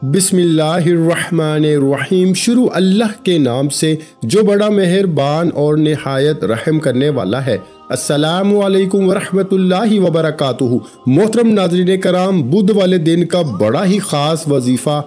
बिस्मिल्लाहिर्रहमानिर्रहीम। शुरू अल्लाह के नाम से जो बड़ा मेहरबान और निहायत रहम करने वाला है। अस्सलामु अलैकुम वरहमतुल्लाहि वबरकातुहू। मोहतरम नाज़रीन कराम, बुध वाले दिन का बड़ा ही ख़ास वजीफ़ा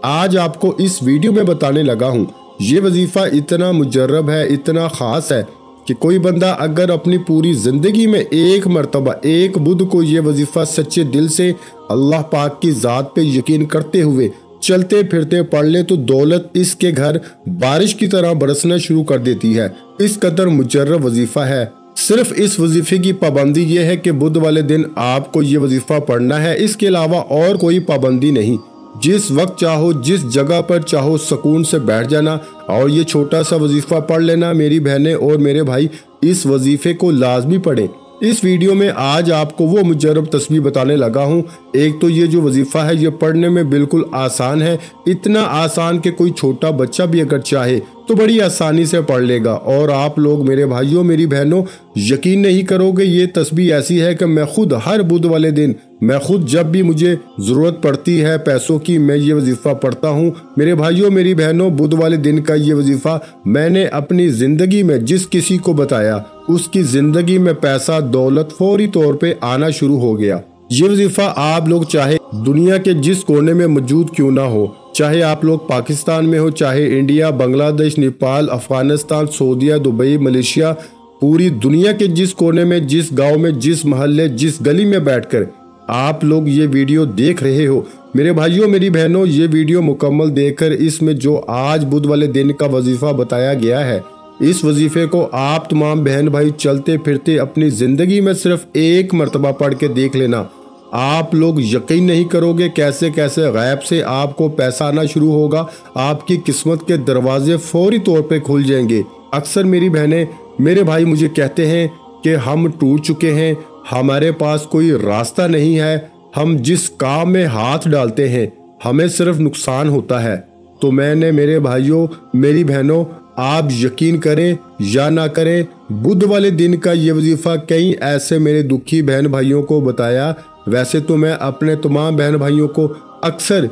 आज आपको इस वीडियो में बताने लगा हूँ। ये वजीफ़ा इतना मुजर्रब है, इतना ख़ास है कि कोई बंदा अगर अपनी पूरी ज़िंदगी में एक मरतबा एक बुध को ये वजीफ़ा सच्चे दिल से अल्लाह पाक की ज़ात पे यकीन करते हुए चलते फिरते पढ़ ले तो दौलत इसके घर बारिश की तरह बरसना शुरू कर देती है। इस कदर मुजर्रब वजीफ़ा है। सिर्फ इस वजीफ़े की पाबंदी यह है कि बुध वाले दिन आपको ये वजीफ़ा पढ़ना है, इसके अलावा और कोई पाबंदी नहीं। जिस वक्त चाहो जिस जगह पर चाहो सुकून से बैठ जाना और ये छोटा सा वजीफ़ा पढ़ लेना। मेरी बहनें और मेरे भाई इस वजीफ़े को लाजमी पढ़ें। इस वीडियो में आज आपको वो मुजर्रब तस्बीह बताने लगा हूँ। एक तो ये जो वजीफ़ा है ये पढ़ने में बिल्कुल आसान है, इतना आसान कि कोई छोटा बच्चा भी अगर चाहे तो बड़ी आसानी से पढ़ लेगा। और आप लोग मेरे भाइयों मेरी बहनों यकीन नहीं करोगे, ये तस्बीह ऐसी है कि मैं खुद हर बुध वाले दिन जब भी मुझे ज़रूरत पड़ती है पैसों की, मैं ये वजीफ़ा पढ़ता हूँ। मेरे भाइयों मेरी बहनों, बुध वाले दिन का ये वजीफ़ा मैंने अपनी ज़िंदगी में जिस किसी को बताया उसकी ज़िंदगी में पैसा दौलत फौरी तौर पे आना शुरू हो गया। ये वजीफ़ा आप लोग चाहे दुनिया के जिस कोने में मौजूद क्यों ना हो, चाहे आप लोग पाकिस्तान में हो, चाहे इंडिया, बांग्लादेश, नेपाल, अफगानिस्तान, सऊदीया, दुबई, मलेशिया, पूरी दुनिया के जिस कोने में, जिस गाँव में, जिस मोहल्ले, जिस गली में बैठकर आप लोग ये वीडियो देख रहे हो, मेरे भाइयों मेरी बहनों, ये वीडियो मुकम्मल देखकर इसमें जो आज बुध वाले दिन का वजीफ़ा बताया गया है, इस वजीफ़े को आप तमाम बहन भाई चलते फिरते अपनी ज़िंदगी में सिर्फ एक मरतबा पढ़ के देख लेना। आप लोग यकीन नहीं करोगे कैसे कैसे गैब से आपको पैसा आना शुरू होगा, आपकी किस्मत के दरवाजे फौरी तौर पे खुल जाएंगे। अक्सर मेरी बहनें मेरे भाई मुझे कहते हैं कि हम टूट चुके हैं, हमारे पास कोई रास्ता नहीं है, हम जिस काम में हाथ डालते हैं हमें सिर्फ नुकसान होता है। तो मैंने मेरे भाइयों मेरी बहनों, आप यकीन करें या ना करें, बुध वाले दिन का ये वजीफ़ा कई ऐसे मेरे दुखी बहन भाइयों को बताया। वैसे तो मैं अपने तमाम बहन भाइयों को अक्सर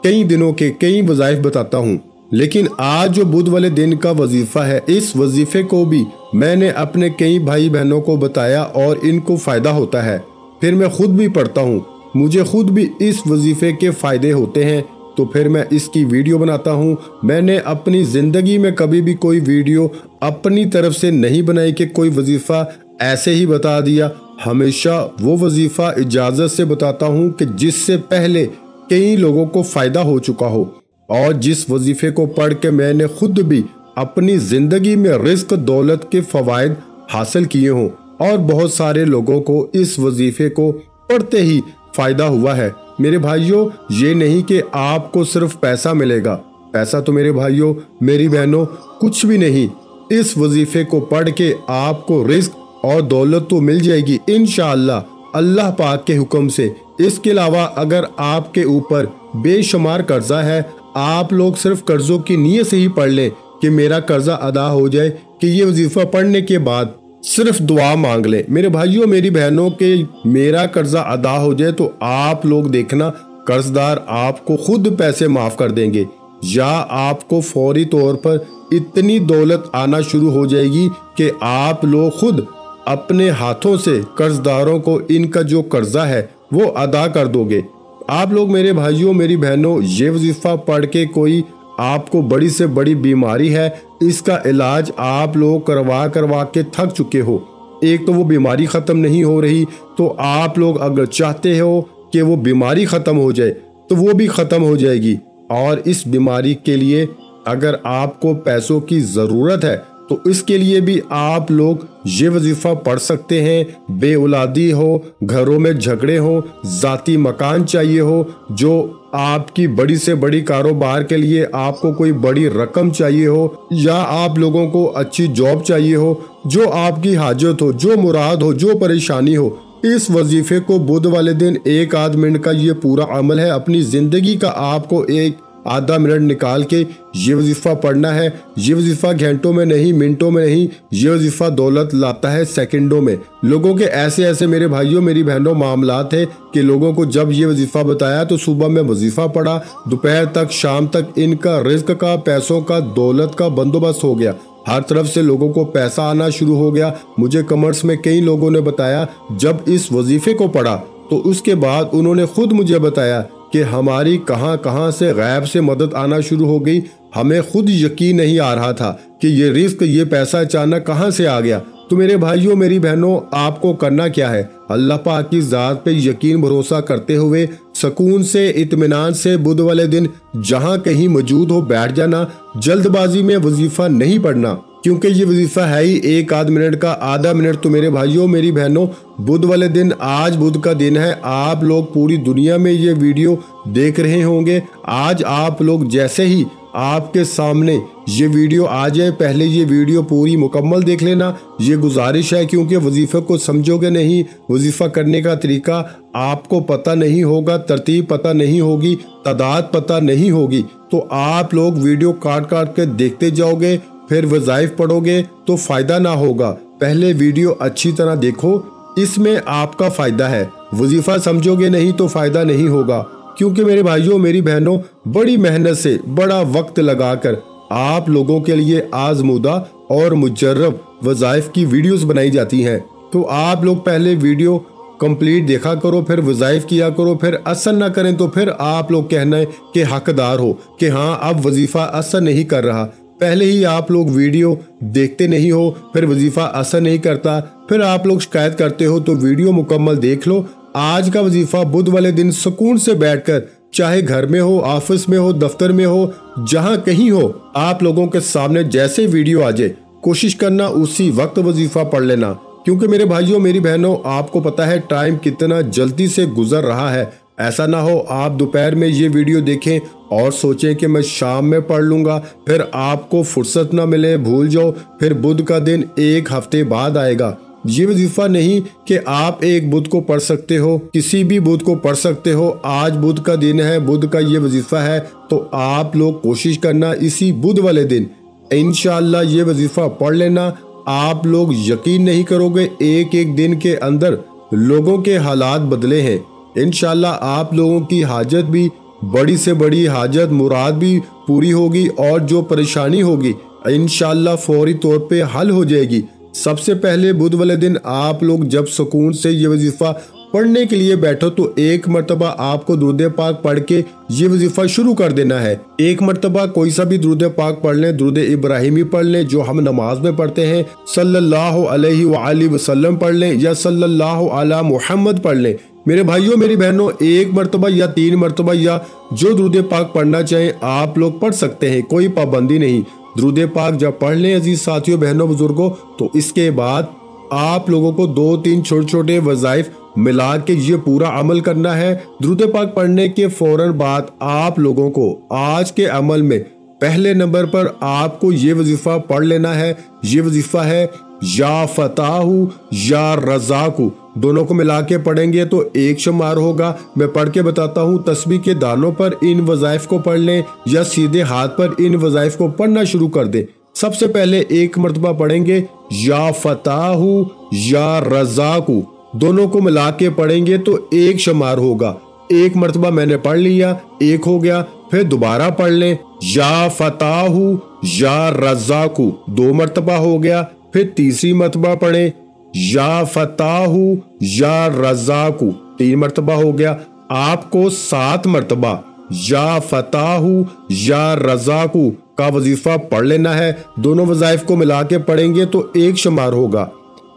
कई दिनों के कई वज़ाइफ बताता हूँ, लेकिन आज जो बुध वाले दिन का वजीफ़ा है, इस वजीफ़े को भी मैंने अपने कई भाई बहनों को बताया और इनको फ़ायदा होता है। फिर मैं खुद भी पढ़ता हूँ, मुझे खुद भी इस वजीफ़े के फ़ायदे होते हैं, तो फिर मैं इसकी वीडियो बनाता हूँ। मैंने अपनी ज़िंदगी में कभी भी कोई वीडियो अपनी तरफ से नहीं बनाई कि कोई वजीफ़ा ऐसे ही बता दिया। हमेशा वो वजीफ़ा इजाज़त से बताता हूँ कि जिससे पहले कई लोगों को फ़ायदा हो चुका हो और जिस वजीफ़े को पढ़ के मैंने खुद भी अपनी ज़िंदगी में रिज़्क़ दौलत के फ़वाइद हासिल किए हों और बहुत सारे लोगों को इस वजीफ़े को पढ़ते ही फ़ायदा हुआ है। मेरे भाइयों, ये नहीं कि आपको सिर्फ पैसा मिलेगा, पैसा तो मेरे भाइयों मेरी बहनों कुछ भी नहीं। इस वजीफ़े को पढ़ के आपको रिज़्क़ और दौलत तो मिल जाएगी इंशाअल्लाह अल्लाह पाक के हुक्म से। इसके अलावा अगर आपके ऊपर बेशुमार कर्जा है, आप लोग सिर्फ कर्जों की नीयत से ही पढ़ लें कि मेरा कर्जा अदा हो जाए, कि ये वजीफ़ा पढ़ने के बाद सिर्फ दुआ मांग लें। मेरे भाइयों मेरी बहनों के मेरा कर्जा अदा हो जाए तो आप लोग देखना कर्जदार आपको खुद पैसे माफ़ कर देंगे या आपको फौरी तौर पर इतनी दौलत आना शुरू हो जाएगी कि आप लोग खुद अपने हाथों से कर्जदारों को इनका जो कर्जा है वो अदा कर दोगे। आप लोग मेरे भाइयों मेरी बहनों, ये वजीफ़ा पढ़ के कोई आपको बड़ी से बड़ी बीमारी है, इसका इलाज आप लोग करवा के थक चुके हो, एक तो वो बीमारी ख़त्म नहीं हो रही, तो आप लोग अगर चाहते हो कि वो बीमारी ख़त्म हो जाए तो वो भी ख़त्म हो जाएगी। और इस बीमारी के लिए अगर आपको पैसों की ज़रूरत है तो इसके लिए भी आप लोग ये वजीफ़ा पढ़ सकते हैं। बेऔलादी हो, घरों में झगड़े हो, ज़ाती मकान चाहिए हो, जो आपकी बड़ी से बड़ी कारोबार के लिए आपको कोई बड़ी रकम चाहिए हो, या आप लोगों को अच्छी जॉब चाहिए हो, जो आपकी हाजत हो, जो मुराद हो, जो परेशानी हो, इस वजीफ़े को बुध वाले दिन एक आध मिनट का ये पूरा अमल है, अपनी ज़िंदगी का आपको एक आधा मिनट निकाल के ये वजीफ़ा पढ़ना है। ये वजीफ़ा घंटों में नहीं, मिनटों में नहीं, ये वजीफ़ा दौलत लाता है सेकंडों में। लोगों के ऐसे ऐसे मेरे भाइयों मेरी बहनों मामलात थे कि लोगों को जब ये वजीफ़ा बताया तो सुबह में वजीफ़ा पढ़ा, दोपहर तक शाम तक इनका रिज्क का, पैसों का, दौलत का बंदोबस्त हो गया। हर तरफ से लोगों को पैसा आना शुरू हो गया। मुझे कमेंट्स में कई लोगों ने बताया जब इस वजीफ़े को पढ़ा तो उसके बाद उन्होंने खुद मुझे बताया कि हमारी कहां कहां से गैब से मदद आना शुरू हो गई। हमें खुद यकीन नहीं आ रहा था कि ये रिस्क, ये पैसा अचानक कहां से आ गया। तो मेरे भाइयों मेरी बहनों, आपको करना क्या है? अल्लाह पाक की ज़ात पे यकीन भरोसा करते हुए सुकून से, इत्मीनान से बुध वाले दिन जहां कहीं मौजूद हो बैठ जाना। जल्दबाजी में वजीफ़ा नहीं पढ़ना, क्योंकि ये वजीफ़ा है ही एक आध मिनट का। आधा मिनट तो मेरे भाइयों मेरी बहनों बुध वाले दिन, आज बुध का दिन है, आप लोग पूरी दुनिया में ये वीडियो देख रहे होंगे। आज आप लोग जैसे ही आपके सामने ये वीडियो आ जाए, पहले ये वीडियो पूरी मुकम्मल देख लेना, ये गुजारिश है, क्योंकि वजीफ़े को समझोगे नहीं, वजीफ़ा करने का तरीका आपको पता नहीं होगा, तरतीब पता नहीं होगी, तादाद पता नहीं होगी, तो आप लोग वीडियो काट काट के देखते जाओगे, फिर वज़ाइफ पढ़ोगे तो फ़ायदा ना होगा। पहले वीडियो अच्छी तरह देखो, इसमें आपका फ़ायदा है। वजीफ़ा समझोगे नहीं तो फ़ायदा नहीं होगा, क्योंकि मेरे भाइयों मेरी बहनों बड़ी मेहनत से, बड़ा वक्त लगाकर आप लोगों के लिए आजमूदा और मुजर्रब वज़ाइफ की वीडियोस बनाई जाती हैं। तो आप लोग पहले वीडियो कंप्लीट देखा करो, फिर वज़ाइफ किया करो। फिर असर ना करें तो फिर आप लोग कहना है कि हकदार हो कि हाँ अब वजीफ़ा असर नहीं कर रहा। पहले ही आप लोग वीडियो देखते नहीं हो, फिर वजीफ़ा असर नहीं करता, फिर आप लोग शिकायत करते हो। तो वीडियो मुकम्मल देख लो। आज का वजीफ़ा बुध वाले दिन सुकून से बैठकर, चाहे घर में हो, ऑफिस में हो, दफ्तर में हो, जहां कहीं हो, आप लोगों के सामने जैसे वीडियो आ जाए कोशिश करना उसी वक्त वजीफ़ा पढ़ लेना। क्योंकि मेरे भाइयों मेरी बहनों, आपको पता है टाइम कितना जल्दी से गुजर रहा है। ऐसा ना हो आप दोपहर में ये वीडियो देखें और सोचें कि मैं शाम में पढ़ लूँगा, फिर आपको फुर्सत ना मिले, भूल जाओ, फिर बुध का दिन एक हफ्ते बाद आएगा। ये वजीफ़ा नहीं कि आप एक बुध को पढ़ सकते हो, किसी भी बुध को पढ़ सकते हो। आज बुध का दिन है, बुध का ये वजीफ़ा है, तो आप लोग कोशिश करना इसी बुध वाले दिन इंशाअल्लाह ये वजीफ़ा पढ़ लेना। आप लोग यकीन नहीं करोगे, एक एक दिन के अंदर लोगों के हालात बदले हैं। इंशाअल्लाह आप लोगों की हाजत भी, बड़ी से बड़ी हाजत मुराद भी पूरी होगी, और जो परेशानी होगी इंशाअल्लाह फौरी तौर पे हल हो जाएगी। सबसे पहले बुध वाले दिन आप लोग जब सुकून से ये वजीफ़ा पढ़ने के लिए बैठो तो एक मरतबा आपको दुरूद पाक पढ़ के ये वजीफ़ा शुरू कर देना है। एक मरतबा कोई सा भी दुरूद पाक पढ़ लें, दुरूद इब्राहिमी पढ़ लें जो हम नमाज में पढ़ते हैं, सल्लल्लाहु अलैहि वसल्लम पढ़ लें, या सल्लल्लाहु अला मुहम्मद पढ़ लें। मेरे भाइयों मेरी बहनों, एक मरतबा या 3 मरतबा या जो दुरूद पाक पढ़ना चाहें आप लोग पढ़ सकते हैं, कोई पाबंदी नहीं। दुरूद पाक जब पढ़ लें अजीज साथियों, बहनों, बुजुर्गों, तो इसके बाद आप लोगों को 2-3 छोटे छोटे वज़ाइफ मिला के ये पूरा अमल करना है। दुरूद पाक पढ़ने के फौरन बाद आप लोगों को आज के अमल में पहले नंबर पर आपको ये वजीफ़ा पढ़ लेना है। ये वजीफ़ा है या फताहू या रज़ाकू, दोनों को मिला के पढ़ेंगे तो एक शुमार होगा। मैं पढ़ के बताता हूँ। तस्बीह के दानों पर इन वज़ाइफ को पढ़ लें या सीधे हाथ पर इन वज़ाइफ को पढ़ना शुरू कर दें। सबसे पहले एक मरतबा पढ़ेंगे या फताहू या रज़ाकू, दोनों को मिला के पढ़ेंगे तो एक शुमार होगा। एक मरतबा मैंने पढ़ लिया, एक हो गया। फिर दोबारा पढ़ लें या फताहू या रज़ाकू, 2 मरतबा हो गया। फिर तीसरी मरतबा पढ़ें या फताहू या रज़ाकू, 3 मरतबा हो गया। आपको 7 मरतबा या फताहू या रज़ाकू का वजीफा पढ़ लेना है। दोनों वज़ाइफ को मिला के पढ़ेंगे तो एक शुमार होगा।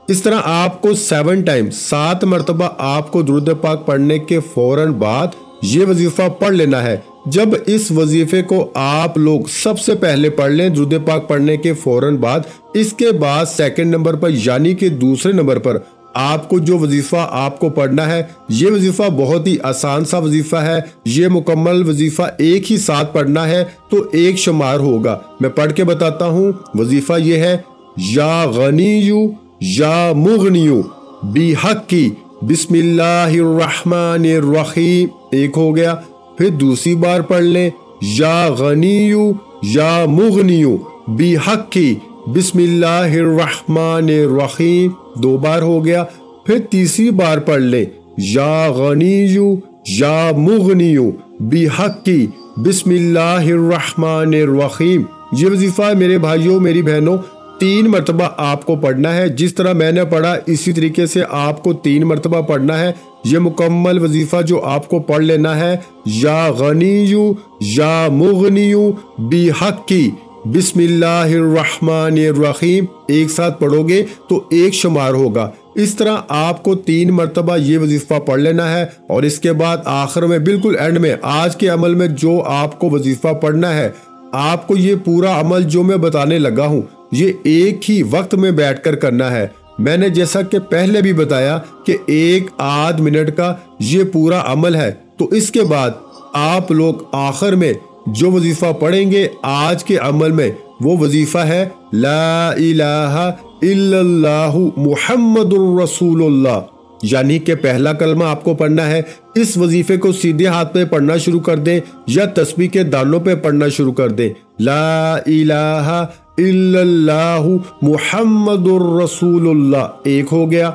इस तरह आपको 7 टाइम 7 मरतबा आपको दुरूद पाक पढ़ने के फौरन बाद ये वजीफा पढ़ लेना है। जब इस वजीफे को आप लोग सबसे पहले पढ़ लें दुरूद पाक पढ़ने के फौरन बाद, इसके बाद सेकंड नंबर पर यानी कि दूसरे नंबर पर आपको जो वजीफा आपको पढ़ना है, ये वजीफा बहुत ही आसान सा वजीफा है। ये मुकम्मल वजीफा एक ही साथ पढ़ना है तो एक शुमार होगा। मैं पढ़ के बताता हूँ। वजीफा ये है या गनीयू या मुगनियू बिहक्की बिस्मिल्लाहिर्रहमानिर्रहीम, एक हो गया। फिर दूसरी बार पढ़ लें या गनियु या मुगनियु बिहक्की बिस्मिल्लाहिर्रहमानिर्रहीम। 2 बार हो गया। फिर तीसरी बार पढ़ ले, या गनियु या मुगनियु बिहक्की बिस्मिल्लाहिर्रहमानिर्रहीम। ये वजीफा मेरे भाइयों मेरी बहनों 3 मरतबा आपको पढ़ना है। जिस तरह मैंने पढ़ा इसी तरीके से आपको 3 मरतबा पढ़ना है। ये मुकम्मल वजीफा जो आपको पढ़ लेना है, या गनियु या मुगनियु बिहक्की बिस्मिल्लाहिर्रहमानिर्रहीम। एक साथ पढ़ोगे तो 1 शुमार होगा। इस तरह आपको 3 मरतबा ये वजीफा पढ़ लेना है। और इसके बाद आखिर में बिल्कुल एंड में आज के अमल में जो आपको वजीफा पढ़ना है, आपको ये पूरा अमल जो मैं बताने लगा हूँ ये एक ही वक्त में बैठकर करना है। मैंने जैसा कि पहले भी बताया कि 1 मिनट का ये पूरा अमल है। तो इसके बाद आप लोग आखिर में जो वजीफा पढ़ेंगे आज के अमल में, वो वजीफा है ला इलाहा इल्लल्लाहु मुहम्मदुर रसूलुल्लाह, यानी कि पहला कलमा आपको पढ़ना है। इस वजीफे को सीधे हाथ पे पढ़ना शुरू कर दें या तस्बीह के दानों पे पढ़ना शुरू कर दें। ला इलाहा इल्लल्लाहु मुहम्मदुर रसूलुल्लाह, 1 हो गया।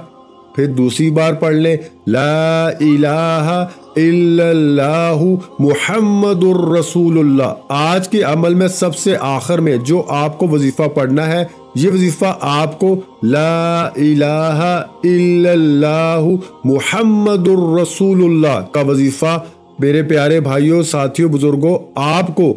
फिर दूसरी बार पढ़ लें, ला इलाहा इल्लल्लाहु मुहम्मदुर रसूलुल्लाह। आज के अमल में सबसे आखिर में जो आपको वजीफा पढ़ना है, ये वजीफा आपको ला इलाहा इल्लल्लाहु मुहम्मदुर रसूलुल्लाह का वजीफा मेरे प्यारे भाइयों साथियों बुजुर्गों आपको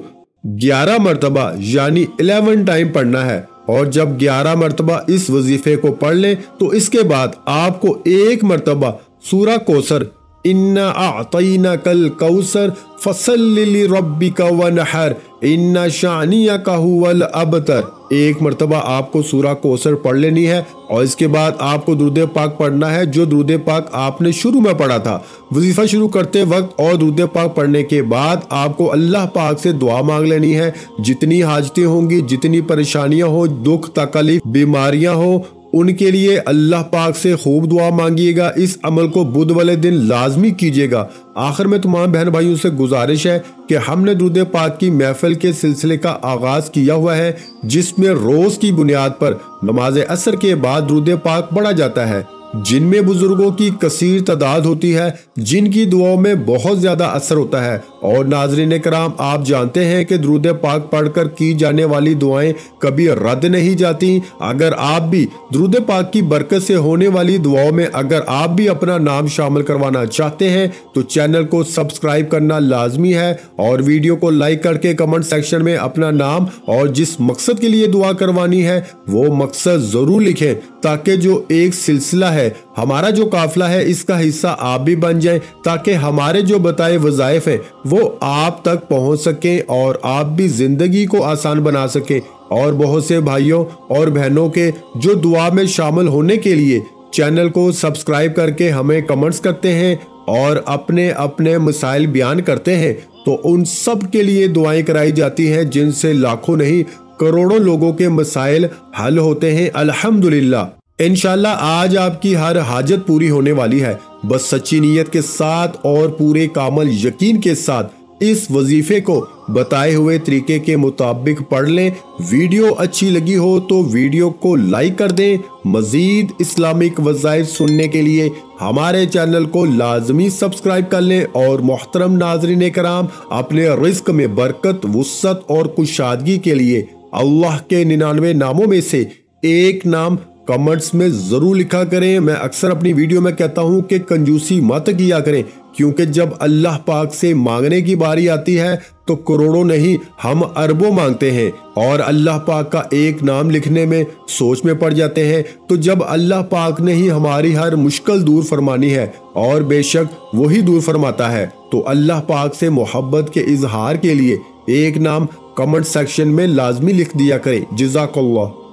11 मरतबा यानी 11 टाइम पढ़ना है। और जब 11 मरतबा इस वजीफे को पढ़ लें तो इसके बाद आपको 1 मरतबा सूरा कौसर इन्ना आतईना कल कौसर फसल्लि लिरब्बिका वनहर इन्ना शानियका हुवल अबतर, 1 मरतबा आपको सूरा कौसर पढ़ लेनी है। और इसके बाद आपको दुरूद पाक पढ़ना है जो दुरूद पाक आपने शुरू में पढ़ा था। वजीफा शुरू करते वक्त और दुरूद पाक पढ़ने के बाद आपको अल्लाह पाक से दुआ मांग लेनी है। जितनी हाजतें होंगी, जितनी परेशानियां हो, दुख तकलीफ बीमारियां हो, उनके लिए अल्लाह पाक से खूब दुआ मांगिएगा। इस अमल को बुध वाले दिन लाजमी कीजिएगा। आखिर में तमाम बहन भाइयों से गुजारिश है कि हमने दुरूद पाक की महफिल के सिलसिले का आगाज किया हुआ है, जिसमें रोज की बुनियाद पर नमाज असर के बाद दुरूद पाक पढ़ा जाता है, जिनमें बुजुर्गों की कसीर तादाद होती है, जिनकी दुआओं में बहुत ज्यादा असर होता है। और नाजरीन कराम, आप जानते हैं कि दुरूद पाक पढ़कर की जाने वाली दुआएं कभी रद्द नहीं जाती। अगर आप भी दुरूद पाक की बरकत से होने वाली दुआओं में अगर आप भी अपना नाम शामिल करवाना चाहते हैं तो चैनल को सब्सक्राइब करना लाजमी है और वीडियो को लाइक करके कमेंट सेक्शन में अपना नाम और जिस मकसद के लिए दुआ करवानी है वो मकसद जरूर लिखें, ताकि जो एक सिलसिला है, हमारा जो काफिला है, इसका हिस्सा आप भी बन जाएं, ताकि हमारे जो बताए वज़ाइफ हैं वो आप तक पहुंच सकें और आप भी जिंदगी को आसान बना सकें। और बहुत से भाइयों और बहनों के जो दुआ में शामिल होने के लिए चैनल को सब्सक्राइब करके हमें कमेंट्स करते हैं और अपने अपने मसाइल बयान करते हैं, तो उन सब के लिए दुआएं कराई जाती हैं, जिनसे लाखों नहीं करोड़ों लोगों के मसाइल हल होते हैं अल्हम्दुलिल्लाह। इंशाल्लाह आज आपकी हर हाजत पूरी होने वाली है। बस सच्ची नीयत के साथ और पूरे कामल यकीन के साथ इस वजीफे को बताए हुए तरीके के मुताबिक पढ़ लें। वीडियो अच्छी लगी हो तो वीडियो को लाइक कर दें। मजीद इस्लामिक वज़ाइफ सुनने के लिए हमारे चैनल को लाजमी सब्सक्राइब कर लें। और मोहतरम नाज़रीन कराम, अपने रिस्क में बरकत, वुसअत और कुशादगी के लिए अल्लाह के 99 नामों में से एक नाम कमेंट्स में जरूर लिखा करें। मैं अक्सर अपनी वीडियो में कहता हूं कि कंजूसी मत किया करें, क्योंकि जब अल्लाह पाक से मांगने की बारी आती है तो करोड़ों नहीं हम अरबों मांगते हैं और अल्लाह पाक का एक नाम लिखने में सोच में पड़ जाते हैं। तो जब अल्लाह पाक ने ही हमारी हर मुश्किल दूर फरमानी है और बेशक वही दूर फरमाता है, तो अल्लाह पाक से मोहब्बत के इजहार के लिए एक नाम कमेंट सेक्शन में लाजमी लिख दिया करें। जज़ाकल्लाह।